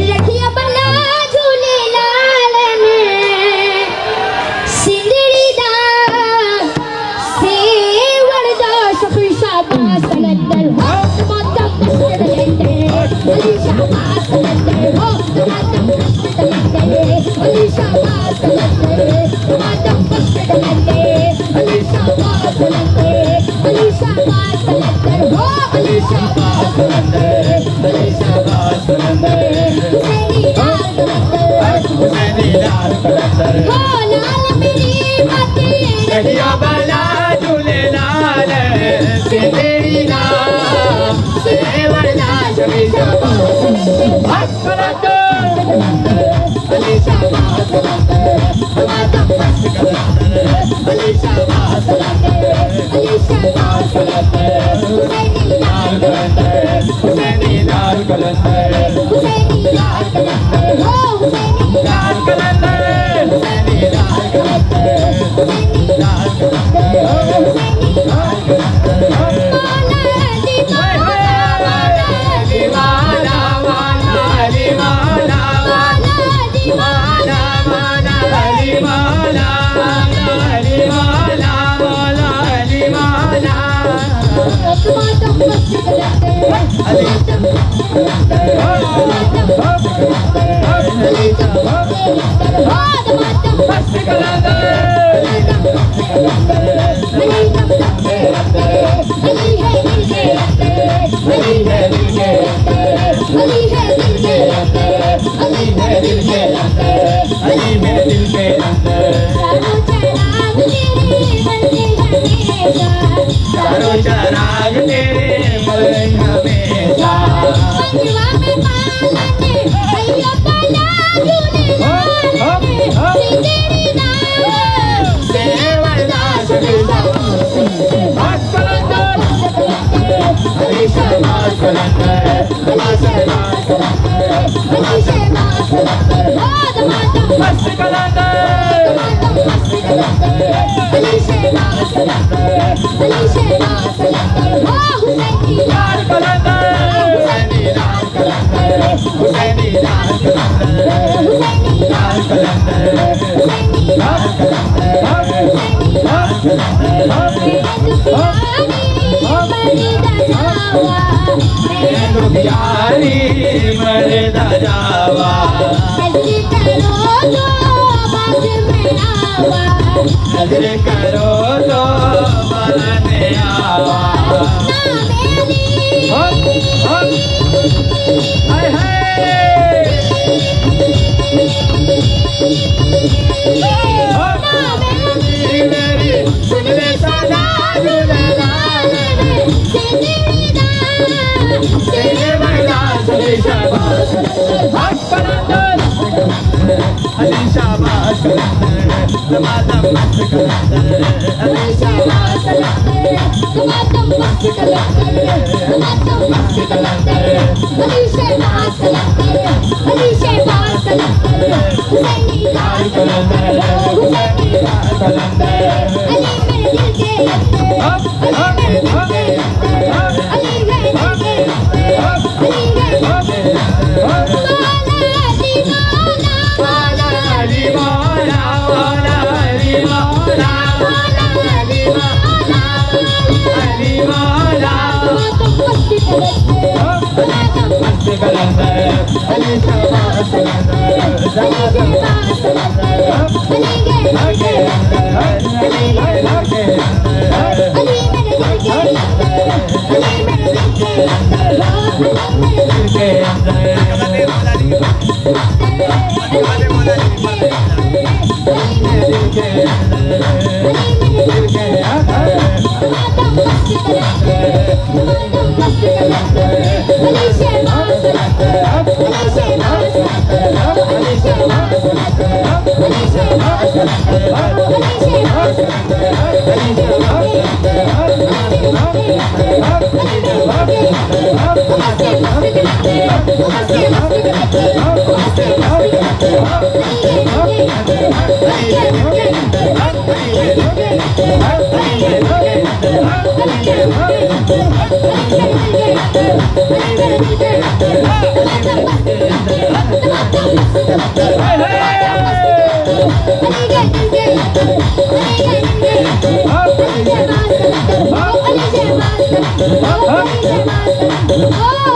रखिया बला झूले लाल में सिंदड़ी दा सेवड़ दा शफी शाबाश सलंदर हो माता सलंदर अली शाबाश सलंदर हो माता सलंदर अली शाबाश सलंदर माता सलंदर अली शाबाश सलंदर अली शाबाश सलंदर हो अली शाबाश सलंदर अली शाबाश सलंदर हुसैनी लाल कलंदर हुसैनी लाल कलंदर हो लाल मेरी बातें रखिया बला झूले लाल से तेरी नाम से वरना शबी शाबाश हक कलंदर अली शाबाश सलंदर माता मस्त कलंदर अली शाबाश सलंदर अली शाबाश सलंदर हुसैनी लाल कलंदर हुसैनी लाल कलंदर हुसैनी लाल कलंदर हो हुसैनी लाल कलंदर हुसैनी लाल कलंदर हुसैनी लाल कलंदर हुसैनी लाल कलंदर मौला दीवाना दीवाना दीवाना दीवाना मौला दीवाना दीवाना दीवाना दीवाना माता मस्त कलंदर माता मस्त कलंदर माता मस्त कलंदर अली शाबाश सलंदर हो माता मस्त कलंदर अली मस्त कलंदर अली है दिल के अंदर अली है दिल के अंदर अली है दिल के अंदर अली है दिल के अंदर अली मेरे दिल के अंदर चारों चराग तेरे बनते हमेशा चारों चराग तेरे मरे हमेशा पंजवा में पालने भैया बला झूले लाल तेरी नाम से वरना शबी शाबाश हक कलंदर अली शाबाश सलंदर अली शाबाश सलंदर अली शाबाश सलंदर हो माता मस्त कलंदर माता मस्त कलंदर अली शाबाश सलंदर अली शाबाश सलंदर हो हुसैनी लाल कलंदर हुसैनी लाल कलंदर हुसैनी लाल कलंदर हुसैनी लाल कलंदर हुसैनी लाल कलंदर हुसैनी लाल कलंदर मेरे दुखियारी मरदा जावा नजर करो तो बरने आवा हाय मेरी सुन ले सदा झूले लाल तेरे वरना शबी शाबाश हक कलंदर अली शाबाश कलंदर माता मस्त कलंदर अली शाबाश सलंदर माता मस्त कलंदर माता मस्त कलंदर अली शाबाश सलंदर अली शाबाश सलंदर हुसैनी लाल कलंदर हुसैनी लाल कलंदर अली मेरे दिल के अंदर अली मेरे दिल के अंदर अली है दिल के अंदर अली है दिल के अंदर मौला दीवाना मौला दीवाना मौला दीवाना अली मौला माता मस्त कलंदर मस्त कलंदर अली शाबाश सलंदर अली शाबाश सलंदर अली के दिल के अंदर अली के अली मेरे दिल के अंदर अली मेरे दिल के अंदर अली मेरे दिल के अंदर Thank you. Oh